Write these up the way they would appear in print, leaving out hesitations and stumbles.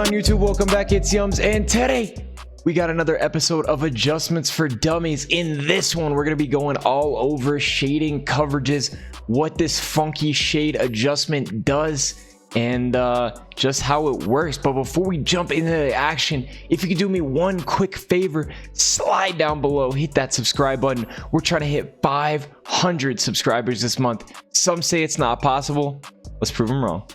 on YouTube? Welcome back, it's Yums, and today we got another episode of adjustments for dummies. In this one, we're going to be going all over shading coverages, what this funky shade adjustment does, and just how it works. But before we jump into the action, if you could do me one quick favor, slide down below, hit that subscribe button. We're trying to hit 500 subscribers this month. Some say it's not possible. Let's prove them wrong.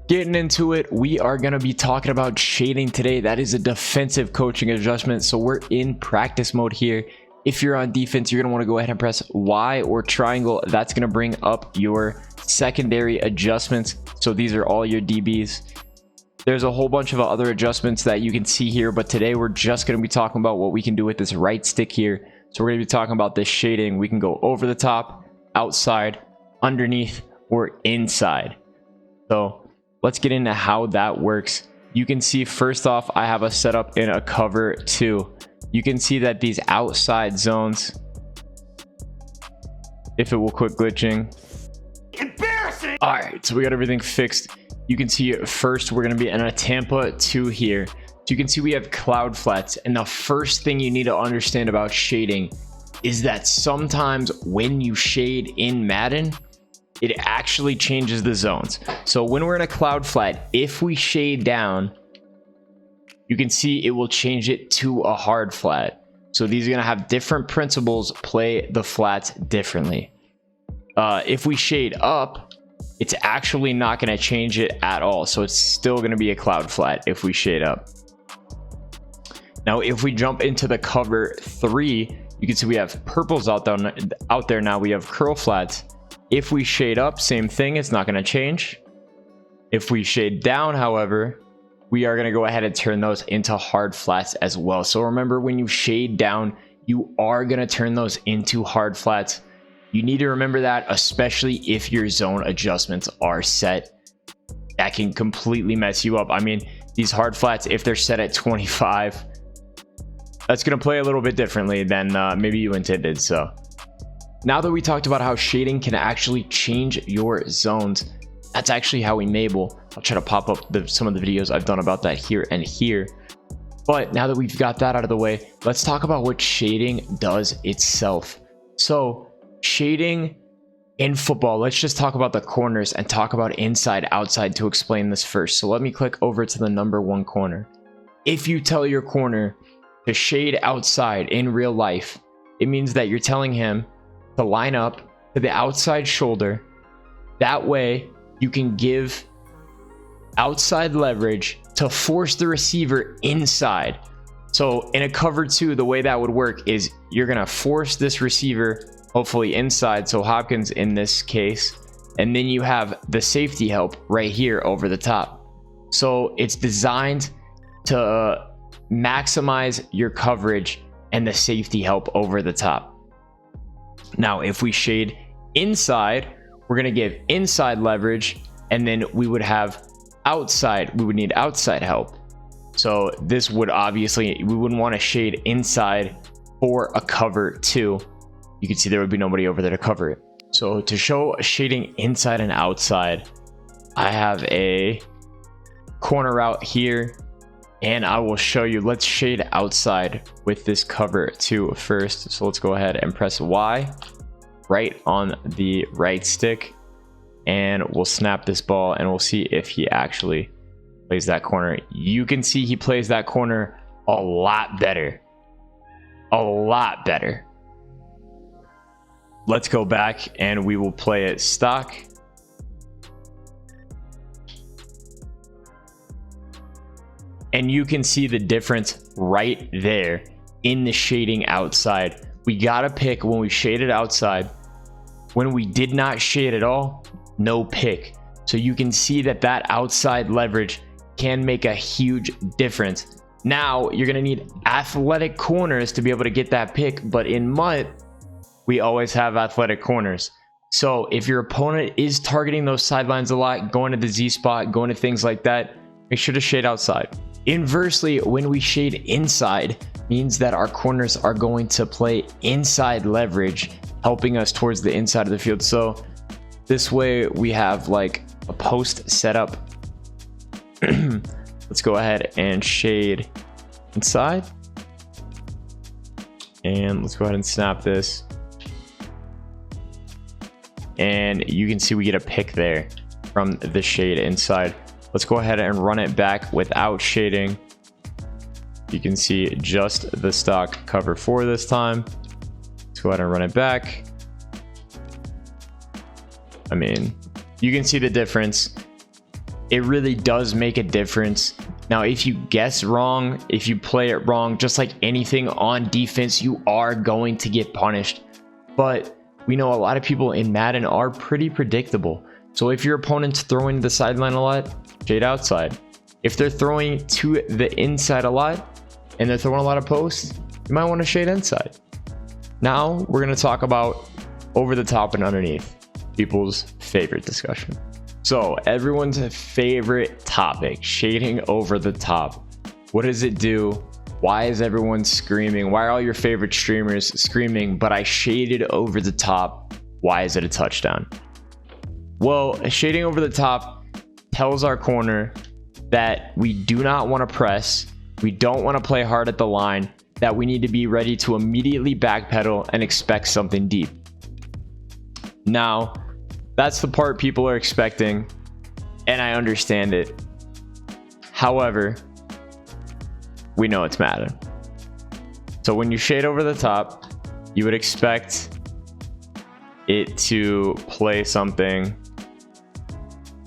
Getting into it, we are going to be talking about shading today. That is a defensive coaching adjustment, so we're in practice mode here. If you're on defense, you're going to want to go ahead and press Y or triangle. That's going to bring up your secondary adjustments. So these are all your DBs. There's a whole bunch of other adjustments that you can see here, but today we're just going to be talking about what we can do with this right stick here. So we're going to be talking about this shading. We can go over the top, outside, underneath, or inside. So let's get into how that works. You can see first off, I have a setup in a cover 2. You can see that these outside zones, if it will quit glitching. Embarrassing. All right, so we got everything fixed. You can see first we're going to be in a Tampa 2 here. So you can see we have cloud flats, and the first thing you need to understand about shading is that sometimes when you shade in Madden, it actually changes the zones. So when we're in a cloud flat, if we shade down, you can see it will change it to a hard flat. So these are going to have different principles, play the flats differently. If we shade up, it's actually not going to change it at all. So it's still going to be a cloud flat if we shade up. Now, if we jump into the cover 3, you can see we have purples out there now. We have curl flats. If we shade up, same thing, it's not going to change. If we shade down, however, we are going to go ahead and turn those into hard flats as well. So remember, when you shade down, you are going to turn those into hard flats. You need to remember that, especially if your zone adjustments are set. That can completely mess you up. I mean, these hard flats, if they're set at 25, that's going to play a little bit differently than maybe you intended. So now that we talked about how shading can actually change your zones, that's actually how enable. I'll try to pop up some of the videos I've done about that here and here. But now that we've got that out of the way, let's talk about what shading does itself. So shading in football, let's just talk about the corners and talk about inside, outside to explain this first. So let me click over to the number 1 corner. If you tell your corner to shade outside in real life, it means that you're telling him to line up to the outside shoulder. That way you can give outside leverage to force the receiver inside. So in a cover 2, the way that would work is you're going to force this receiver hopefully inside, so Hopkins in this case, and then you have the safety help right here over the top. So it's designed to maximize your coverage and the safety help over the top. Now, if we shade inside, we're going to give inside leverage, and then we would have outside. We would need outside help. So this would obviously, we wouldn't want to shade inside for a cover 2. You can see there would be nobody over there to cover it. So to show shading inside and outside, I have a corner route here, and I will show you. Let's shade outside with this cover 2 first. So let's go ahead and press Y right on the right stick, and we'll snap this ball, and we'll see if he actually plays that corner. You can see he plays that corner a lot better. A lot better. Let's go back and we will play it stock. And you can see the difference right there in the shading outside. We got to pick when we shaded outside. When we did not shade at all, no pick. So you can see that that outside leverage can make a huge difference. Now you're going to need athletic corners to be able to get that pick, but in MUT, we always have athletic corners. So if your opponent is targeting those sidelines a lot, going to the Z spot, going to things like that, make sure to shade outside. Inversely, when we shade inside, means that our corners are going to play inside leverage, helping us towards the inside of the field. So this way we have like a post setup Let's go ahead and shade inside. And let's go ahead and snap this. And you can see we get a pick there from the shade inside. Let's go ahead and run it back without shading. You can see just the stock cover 4 this time. Let's go ahead and run it back. I mean, you can see the difference. It really does make a difference. Now, if you guess wrong, if you play it wrong, just like anything on defense, you are going to get punished. But we know a lot of people in Madden are pretty predictable. So if your opponent's throwing to the sideline a lot, shade outside. If they're throwing to the inside a lot and they're throwing a lot of posts, you might want to shade inside. Now we're going to talk about over the top and underneath, people's favorite discussion. So everyone's favorite topic, shading over the top. What does it do? Why is everyone screaming? Why are all your favorite streamers screaming, but I shaded over the top? Why is it a touchdown? Well, shading over the top tells our corner that we do not want to press. We don't want to play hard at the line, that we need to be ready to immediately backpedal and expect something deep. Now, that's the part people are expecting, and I understand it. However, we know it's Madden. So when you shade over the top, you would expect it to play something.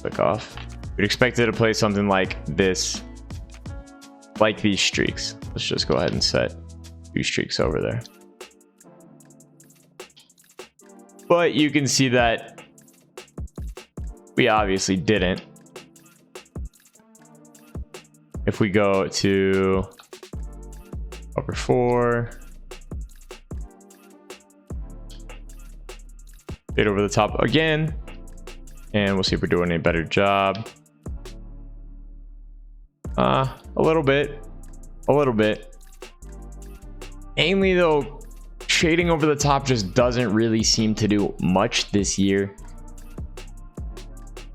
Click off. You'd expect it to play something like this, like these streaks. Let's just go ahead and set 2 streaks over there. But you can see that we obviously didn't. If we go to over 4, shade over the top again, and we'll see if we're doing a better job. A little bit. Mainly though, shading over the top just doesn't really seem to do much this year.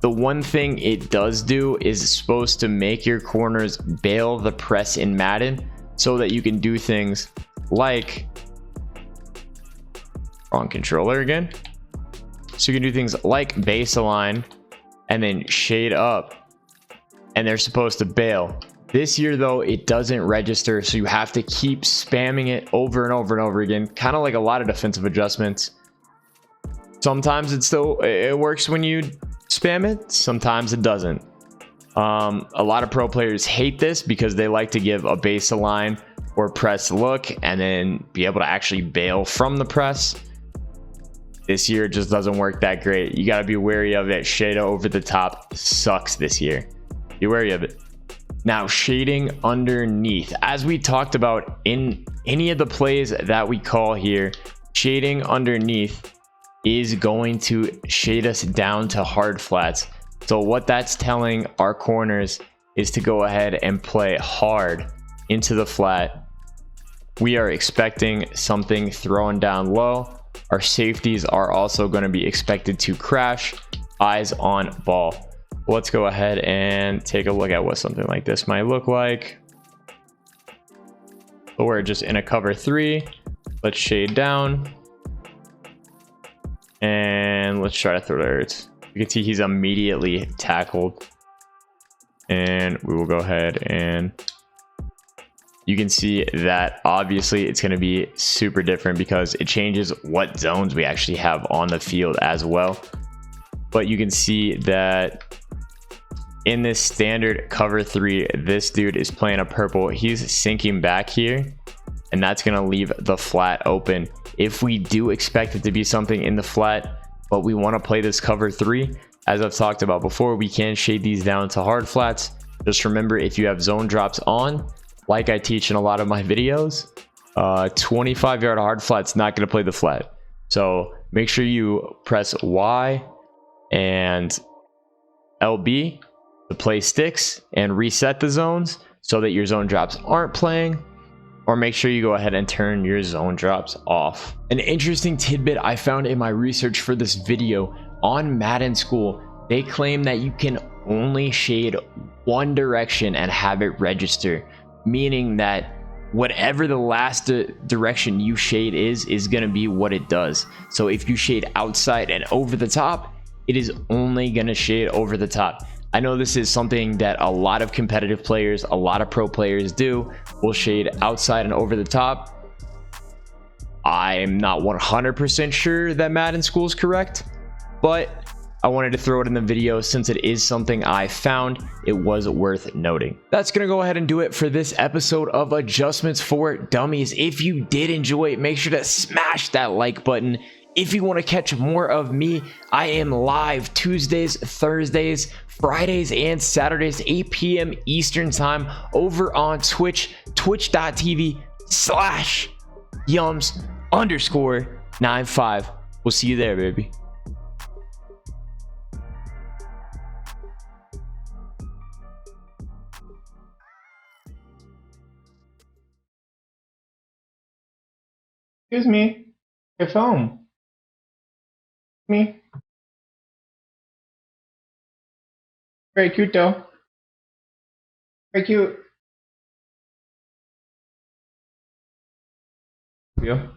The one thing it does do is it's supposed to make your corners bail the press in Madden so that you can do things like wrong controller again. So you can do things like base align and then shade up, and they're supposed to bail. This year though, it doesn't register, so you have to keep spamming it over and over and over again, kind of like a lot of defensive adjustments. Sometimes it works when you spam it, sometimes it doesn't. A lot of pro players hate this because they like to give a base align or press look and then be able to actually bail from the press. This year it just doesn't work that great. You got to be wary of it. Shade over the top sucks this year. Be wary of it. Now, shading underneath, as we talked about in any of the plays that we call here, shading underneath is going to shade us down to hard flats. So what that's telling our corners is to go ahead and play hard into the flat. We are expecting something thrown down low. Our safeties are also going to be expected to crash, eyes on ball. Let's go ahead and take a look at what something like this might look like. So we're just in a cover 3. Let's shade down. And let's try to throw to Ertz. You can see he's immediately tackled. And we will go ahead and you can see that obviously it's going to be super different because it changes what zones we actually have on the field as well. But you can see that in this standard cover 3, this dude is playing a purple. He's sinking back here, and that's going to leave the flat open. If we do expect it to be something in the flat, but we want to play this cover 3, as I've talked about before, we can shade these down to hard flats. Just remember, if you have zone drops on, like I teach in a lot of my videos, 25-yard hard flat's not going to play the flat. So make sure you press Y and LB to play sticks and reset the zones so that your zone drops aren't playing, or make sure you go ahead and turn your zone drops off. An interesting tidbit I found in my research for this video: on Madden School, they claim that you can only shade one direction and have it register, meaning that whatever the last direction you shade is going to be what it does. So if you shade outside and over the top, it is only going to shade over the top. I know this is something that a lot of competitive players, a lot of pro players do, will shade outside and over the top. I'm not 100% sure that Madden School is correct, but I wanted to throw it in the video since it is something I found. It was worth noting. That's gonna go ahead and do it for this episode of Adjustments for Dummies. If you did enjoy it, make sure to smash that like button. If you want to catch more of me, I am live Tuesdays, Thursdays, Fridays, and Saturdays, 8 p.m. Eastern time over on Twitch, twitch.tv/yums_95. We'll see you there, baby. Excuse me, your phone. Me. Very cute though. Very cute. Yeah.